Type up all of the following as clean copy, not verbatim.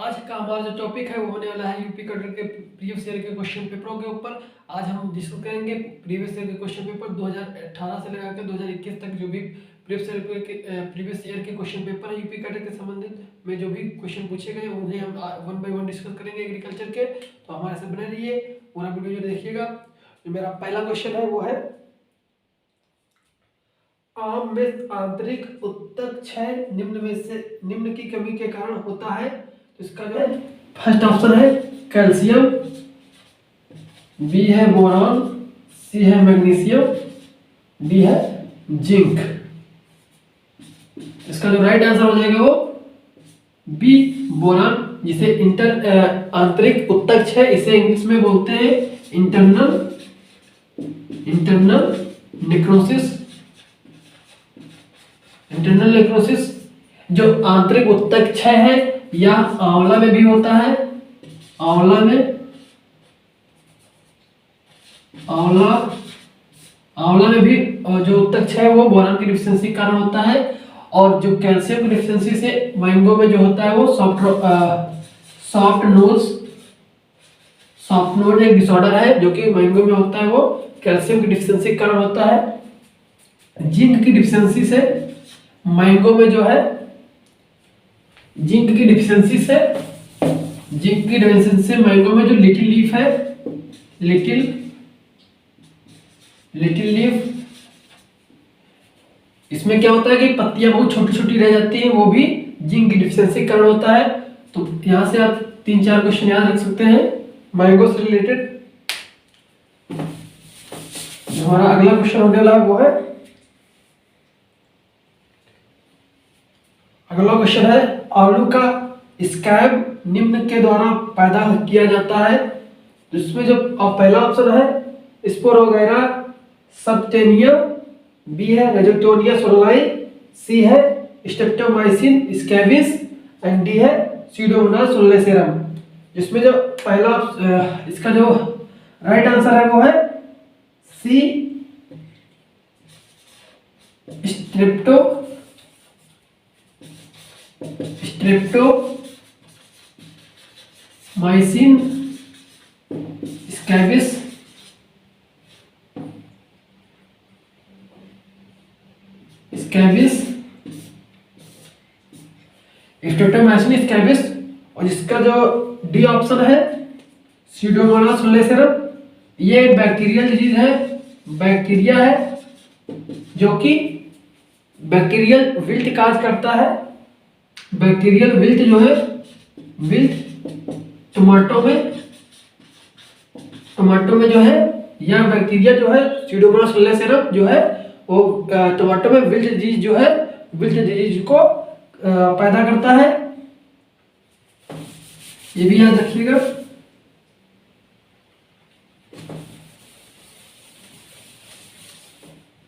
आज का हमारा जो टॉपिक है वो होने वाला है यूपी कटर के प्रीवियस ईयर के क्वेश्चन पेपरों के ऊपर। आज हम डिस्कस करेंगे प्रीवियस ईयर के क्वेश्चन पेपर 2018 से लेकर 2021 तक जो भी प्रीवियस ईयर के क्वेश्चन पेपर है यूपी कटर के संबंधित में जो भी क्वेश्चन पूछे गए उन्हें हम वन बाय वन डिस्कस करेंगे एग्रीकल्चर के। तो हमारे से बने रहिए, पूरा वीडियो जो देखिएगा। जो मेरा पहला क्वेश्चन है वो है आम में आंतरिक उत्तक क्षय निम्न की कमी के कारण होता है। तो इसका जो है फर्स्ट ऑप्शन है कैल्शियम, बी है बोरॉन, सी है मैग्नीशियम, डी है जिंक। इसका जो राइट आंसर हो जाएगा वो बी बोरॉन, जिसे आंतरिक उत्तक क्षय इसे इंग्लिश में बोलते हैं इंटरनल नेक्रोसिस। जो आंतरिक उत्तक क्षय है या आंवला में भी होता है, आंवला में भी जो उत्तक क्षय है वो बोरान की डिफिशिएंसी के कारण होता है। और जो कैल्शियम की डिफिशिएंसी से मैंगो में जो होता है वो सॉफ्ट नोज एक डिसऑर्डर है जो कि मैंगो में होता है, वो कैल्शियम की डिफिशिएंसी के कारण होता है। जिंक की डिफिशिएंसी से मैंगो में जो है जिंक की डिफिशिएंसी से मैंगो में जो लिटिल लीफ है, लिटिल लीफ, इसमें क्या होता है कि पत्तियां बहुत छोटी छोटी रह जाती हैं, वो भी जिंक की डिफिशिएंसी के कारण होता है। तो यहां से आप 3-4 क्वेश्चन याद रख सकते हैं मैंगो से रिलेटेड। जो हमारा अगला क्वेश्चन होने वाला है वो है, अगला क्वेश्चन है आलू का स्कैब निम्न के द्वारा पैदा किया जाता है। तो इसमें जो पहला ऑप्शन है स्पोरोगैरा सबटेनिया, बी है रेजोटोनिया सोलाई, सी है स्ट्रेप्टोमाइसिन स्कैबिस एंड डी है स्यूडोमोनास सोलेसेरम। जिसमें जो पहला इसका जो राइट आंसर है वो है सी स्ट्रेप्टोमाइसिन स्कैबिस। स्ट्रेप्टोमाइसिन स्कैबिस। और जिसका जो डी ऑप्शन है स्यूडोमोनास सोलेसेरम, ये एक बैक्टीरियल डिजीज है, बैक्टीरिया है जो कि बैक्टीरियल विल्ट काज करता है। बैक्टीरियल विल्ट जो है, विल्ट टमाटो में जो है, यह बैक्टीरिया जो है स्यूडोमोनास सोलेसेरम जो है वो टमाटो में विल्ट डिजीज को पैदा करता है। ये भी याद रखिएगा।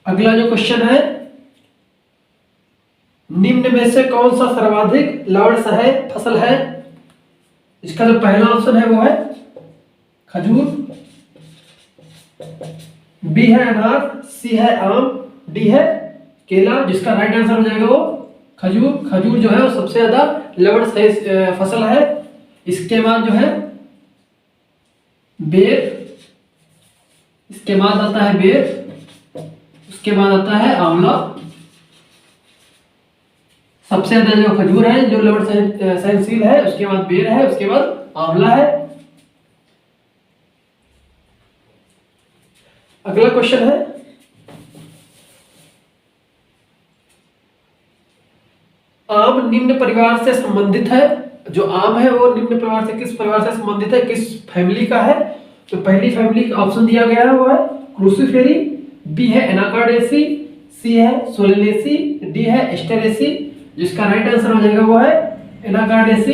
अगला जो क्वेश्चन है, निम्न में से कौन सा सर्वाधिक लवण सहायक फसल है। इसका जो पहला ऑप्शन है वो है खजूर, बी है अनार, सी है आम, डी है केला। जिसका राइट आंसर हो जाएगा वो खजूर जो है वो सबसे ज्यादा लवण सहायक फसल है। इसके बाद जो है बेर, इसके बाद आता है बेर, उसके बाद आता है आंवला। सबसे ज्यादा जो खजूर है जो लवण सहनशील है, उसके बाद बेर है, उसके बाद आंवला है। अगला क्वेश्चन है, आम निम्न परिवार से संबंधित है। जो आम है वो निम्न परिवार से किस परिवार से संबंधित है, किस फैमिली का है। तो पहली फैमिली का ऑप्शन दिया गया है वो है क्रूसीफेरी, बी है एनाकार्डेसी, सी है सोलेनेसी, डी है एस्टेरेसी। जिसका राइट आंसर हो जाएगा वो है एनाकार्डेसी।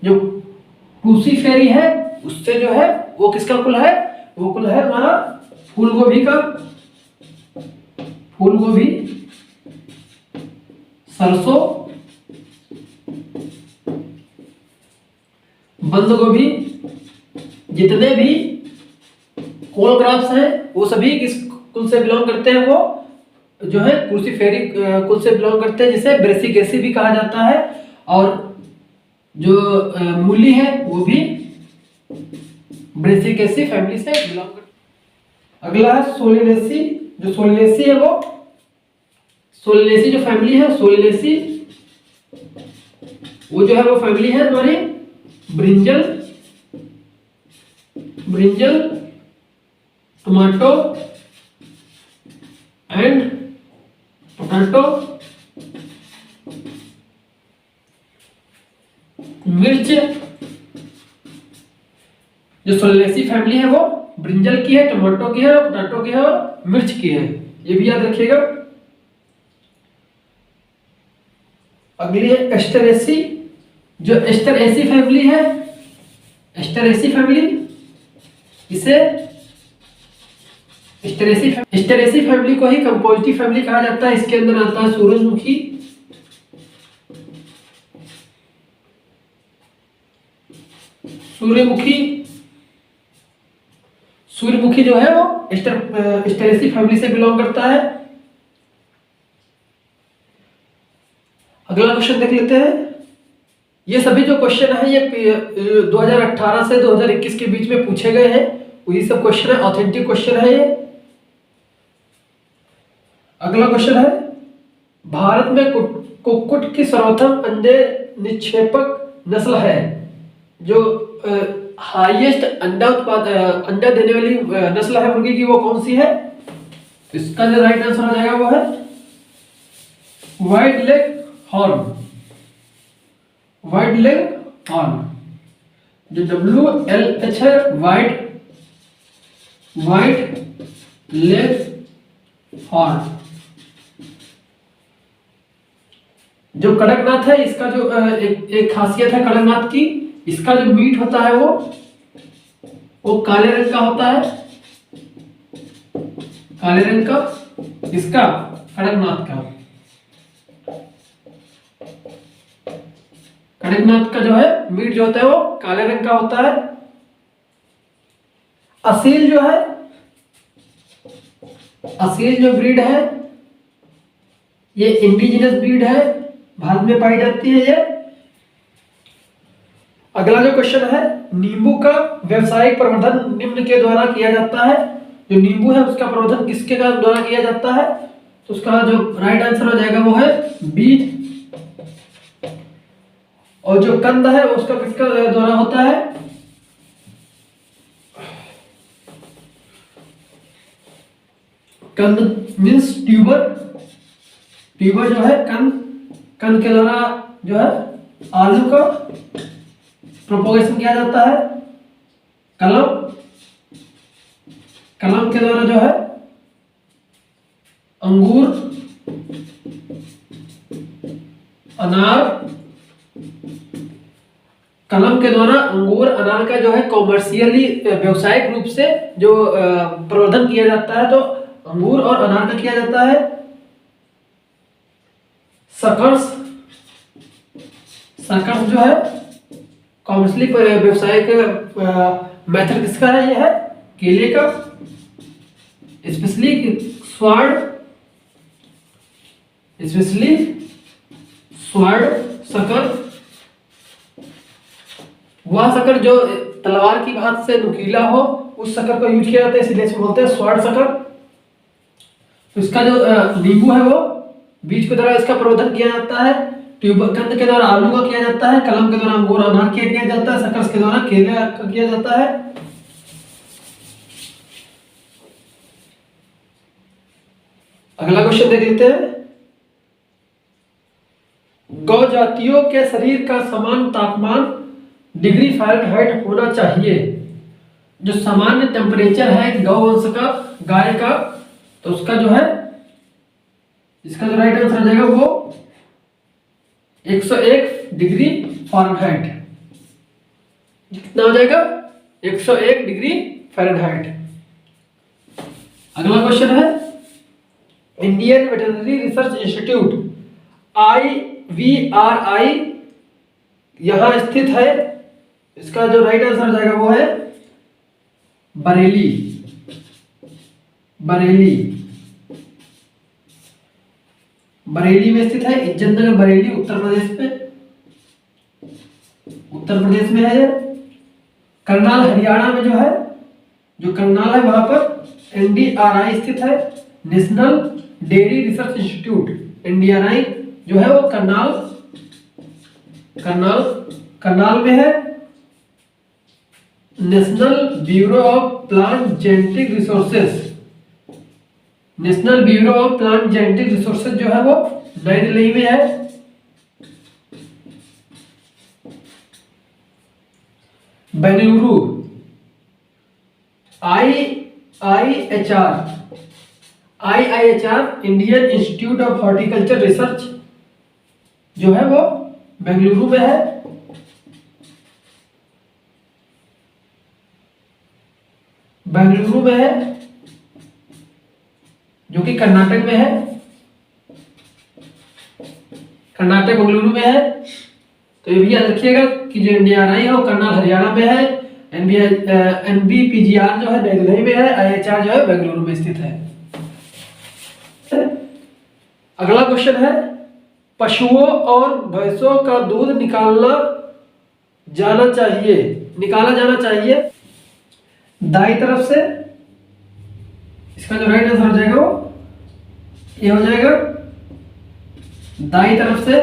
जो क्रूसीफेरी है उससे जो है वो किसका कुल है, वो कुल है हमारा फूलगोभी का। फूलगोभी, सरसों, बंद गोभी, जितने भी कोल क्रॉप्स हैं वो सभी किस कुल से बिलोंग करते हैं, वो जो है क्रूसीफेरी कुल से बिलोंग करते हैं, जिसे ब्रेसिकेसी भी कहा जाता है। और जो मूली है वो भी ब्रेसिकेसी फैमिली से बिलोंग करते हैं। अगला है सोलिनेसी। जो सोलिनेसी है वो सोलिनेसी जो फैमिली है, सोलिनेसी वो जो है वो फैमिली है हमारी brinjal, brinjal, tomato and potato, मिर्च। जो सोलिनेसी फैमिली है वो ब्रिंजल की है, टमाटो की है, पोटैटो की है और मिर्च की है, ये भी याद रखिएगा। अगली है एस्टरेसी। जो एस्टरेसी फैमिली है, एस्टरेसी फैमिली, इसे एस्टरेसी फैमिली को ही कंपोजिटिव फैमिली कहा जाता है। इसके अंदर आता है सूरजमुखी, सूर्यमुखी। सूर्यमुखी जो है वो एस्टरेसी फैमिली से बिलोंग करता है। अगला क्वेश्चन देख लेते हैं। ये सभी जो क्वेश्चन है ये 2018 से 2021 के बीच में पूछे गए हैं, वही सब क्वेश्चन है, ऑथेंटिक क्वेश्चन है ये। अगला क्वेश्चन है, भारत में कुक्कुट की सर्वोत्तम अंडे निक्षेपक नस्ल है। जो हाईएस्ट अंडा देने वाली नस्ल है मुर्गी की, वो कौन सी है? इसका जो राइट आंसर हो जाएगा वो है white leg horn, white leg horn. जो WLH है, व्हाइट लेग हॉर्न। जो कड़कनाथ है, इसका जो एक खासियत है कड़कनाथ की, इसका जो मीट होता है वो काले रंग का होता है, काले रंग का। इसका कड़कनाथ का, कड़कनाथ का जो है मीट जो होता है वो काले रंग का होता है। असील जो है, असील जो ब्रीड है ये इंडिजिनस ब्रीड है, भारत में पाई जाती है ये। अगला जो क्वेश्चन है, नींबू का व्यावसायिक प्रवर्धन निम्न के द्वारा किया जाता है। जो नींबू है उसका प्रवर्धन किसके द्वारा किया जाता है? तो उसका जो राइट आंसर हो जाएगा वो है बीज। और जो कंद है उसका किसका द्वारा होता है? कंद मीन्स ट्यूबर, ट्यूबर जो है कंद, कंद के द्वारा जो है आलू का प्रोपोगेशन किया जाता है। कलम, कलम के द्वारा जो है अंगूर, अनार, कलम के द्वारा अंगूर अनार का जो है कॉमर्शियली व्यवसायिक रूप से जो प्रवर्धन किया जाता है, तो अंगूर और अनार का किया जाता है। शकर्स, शकर्स जो है कॉमर्शियली व्यवसायिक मेथड किसका है? ये है केले का। स्पेशली स्वार्ड, स्पेशली स्वार्ड शकर, वह शकर जो तलवार की भांति से नुकीला हो, उस शकर को यूज किया जाता है, इसलिए इसको बोलते हैं स्वार्ड शकर। तो इसका जो नींबू है वो बीज के द्वारा इसका प्रवर्धन किया जाता है। ट्यूबर कंद के द्वारा आलू का किया जाता है, कलम के द्वारा अंगूर अनार का किया जाता है, शकर्स के द्वारा केले का किया जाता है। अगला क्वेश्चन देख लेते हैं। गौ जातियों के शरीर का समान तापमान डिग्री फ़ारेनहाइट होना चाहिए। जो सामान्य टेम्परेचर है गौ वंश का, गाय का, तो उसका जो है इसका जो राइट आंसर आ जाएगा वो 101 डिग्री फ़ारेनहाइट। कितना हो जाएगा? 101 डिग्री फ़ारेनहाइट। अगला क्वेश्चन है, Indian veterinary research institute IVRI यहां स्थित है। इसका जो राइट आंसर हो जाएगा वो है बरेली, बरेली। बरेली में स्थित है। इज्जतनगर बरेली उत्तर प्रदेश में, उत्तर प्रदेश में है। करनाल हरियाणा में जो है, जो करनाल है वहां पर एनडीआरआई स्थित है, National Dairy Research Institute. NDRI जो है वो करनाल करनाल करनाल में है। National Bureau of Plant Genetic Resources, National Bureau of Plant Genetic Resources जो है वो नई दिल्ली में है। Bengaluru IIHR Indian Institute of Horticulture Research जो है वो बेंगलुरु में है। बेंगलुरु में है, जो कि कर्नाटक में है। कर्नाटक बेंगलुरु में है। तो ये भी याद रखिएगा कि जो एनडीआरआई है वो करनाल हरियाणा में है, एनबीपीजीआर जो है नई दिल्ली में है, आईएचआर जो है बेंगलुरु में स्थित है। अगला क्वेश्चन है, पशुओं और भैंसों का दूध निकाला जाना चाहिए दाई तरफ से। इसका जो राइट आंसर हो जाएगा वो ये हो जाएगा, दाई तरफ से।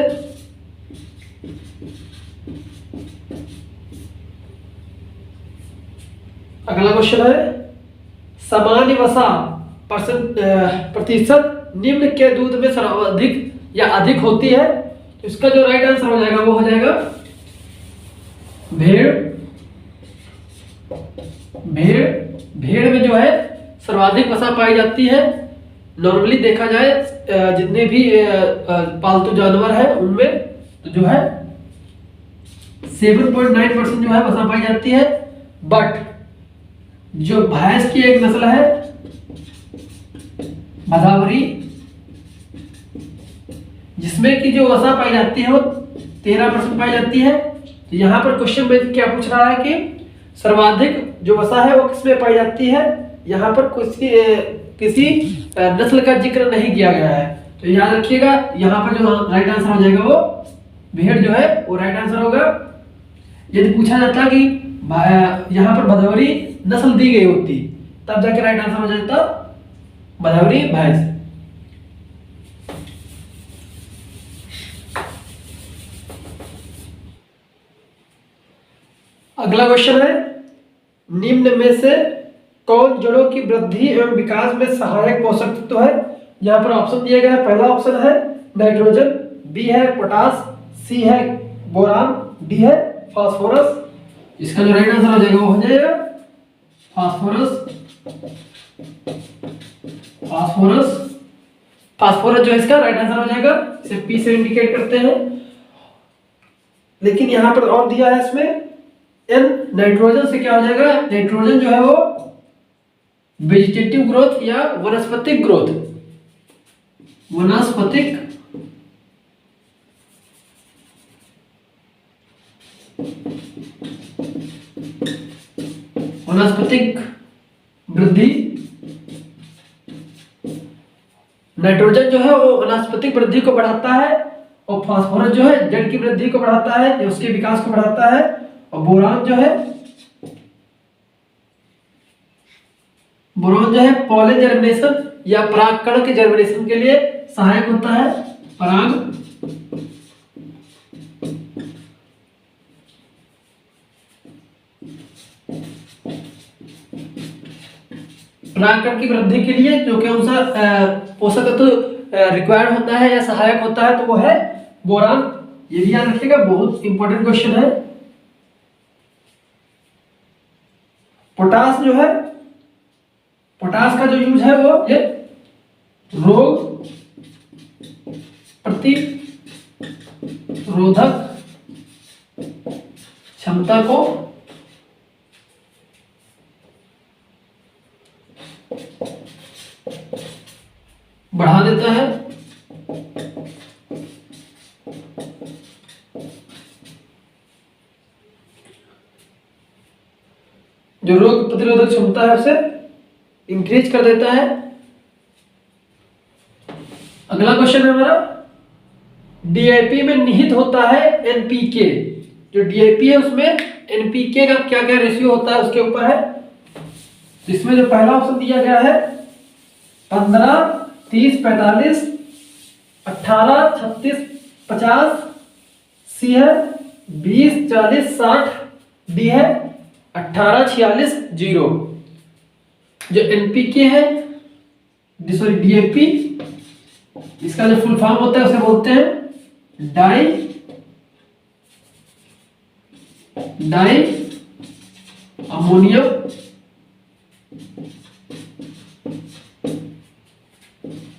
अगला क्वेश्चन है, सामान्य वसा प्रतिशत निम्न के दूध में सर्वाधिक या अधिक होती है। तो इसका जो राइट आंसर हो जाएगा वो हो जाएगा भेड़। भेड़ में जो है सर्वाधिक वसा पाई जाती है। नॉर्मली देखा जाए जितने भी पालतू जानवर है उनमें तो जो है 7.9% जो है वसा पाई जाती है। बट जो भैंस की एक नस्ल है भदावरी, जिसमें कि जो वसा पाई जाती है वो 13% पाई जाती है। तो यहाँ पर क्वेश्चन में क्या पूछ रहा है कि सर्वाधिक जो वसा है वो किसमें पाई जाती है। यहाँ पर किसी नस्ल का जिक्र नहीं किया गया है। तो याद रखिएगा यहाँ पर जो राइट आंसर हो जाएगा वो भेड़ जो है वो राइट आंसर होगा। यदि पूछा जाता कि यहाँ पर भदौरी नस्ल दी गई होती तब जाके राइट आंसर हो जाता भदौरी भैंस। अगला क्वेश्चन है, निम्न में से कौन जड़ों की वृद्धि एवं विकास में सहायक पोषक तत्व है। यहाँ पर ऑप्शन दिया गया है। पहला ऑप्शन है नाइट्रोजन, बी है पोटास, सी है बोरान, डी है फास्फोरस। इसका जो राइट आंसर हो जाएगा वो हो जाएगा फास्फोरस जो है इसका राइट आंसर हो जाएगा। इसे पी से इंडिकेट करते हैं। लेकिन यहाँ पर और दिया है इसमें एन, नाइट्रोजन से क्या हो जाएगा, नाइट्रोजन जो है वो वेजिटेटिव ग्रोथ या वनस्पतिक ग्रोथ, वनस्पतिक वृद्धि। नाइट्रोजन जो है वो वनस्पतिक वृद्धि को बढ़ाता है और फास्फोरस जो है जड़ की वृद्धि को बढ़ाता है या उसके विकास को बढ़ाता है। और बोरान जो है पॉलन जर्मिनेशन या परागकण के जर्मिनेशन के लिए सहायक होता है। परागकण की वृद्धि के लिए जो कौन सा पोषक तत्व रिक्वायर्ड होता है या सहायक होता है तो वो है बोरान। ये भी याद रखिएगा, बहुत इंपॉर्टेंट क्वेश्चन है। पोटास जो है, पोटास का जो यूज है वो ये रोग प्रतिरोधक क्षमता को बढ़ा देता है। जो रोग प्रतिरोधक क्षमता है उसे इंक्रीज कर देता है। अगला क्वेश्चन है हमारा, डीएपी में निहित होता है एनपीके। जो डीएपी है उसमें एनपीके का क्या क्या रेशियो होता है उसके ऊपर है। इसमें जो पहला ऑप्शन दिया गया है 15, 30, 45, 18, 36, 50, सी है 20, 40, 60, डी है 18, 46, 0। जो एनपीके है सॉरी डीएपी, इसका जो फुल फॉर्म होता है उसे बोलते हैं di ammonium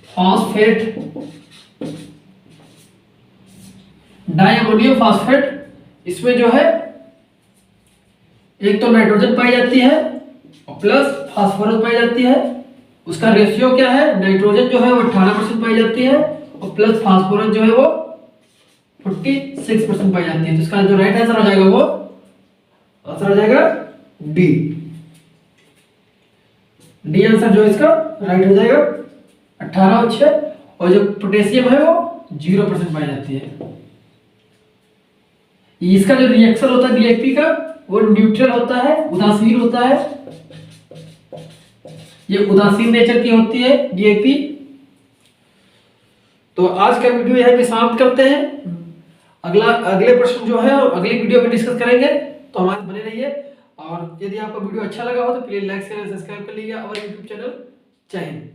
phosphate. Di ammonium phosphate इसमें जो है एक तो नाइट्रोजन पाई जाती है और प्लस फास्फोरस पाई जाती है। उसका रेशियो क्या है, नाइट्रोजन जो है वो 18% पाई जाती है और प्लस फास्फोरस जो है वो 46% पाई जाती है। तो इसका जो राइट आंसर हो जाएगा वो आंसर हो जाएगा डी। डी आंसर जो इसका राइट हो जाएगा 18 और 6। और जो पोटेशियम है वो 0% पाई जाती है। इसका जो रिएक्शन होता है डीएपी का वो न्यूट्रल होता है, उदासीन होता है। ये उदासीन नेचर की होती है डीएपी। तो आज का वीडियो यहीं पे समाप्त करते हैं। अगले प्रश्न जो है अगली वीडियो में डिस्कस करेंगे, तो हमारे बने रहिए। और यदि आपको वीडियो अच्छा लगा हो तो प्लीज लाइक शेयर सब्सक्राइब कर लीजिए हमारे यूट्यूब चैनल। जय हिंद।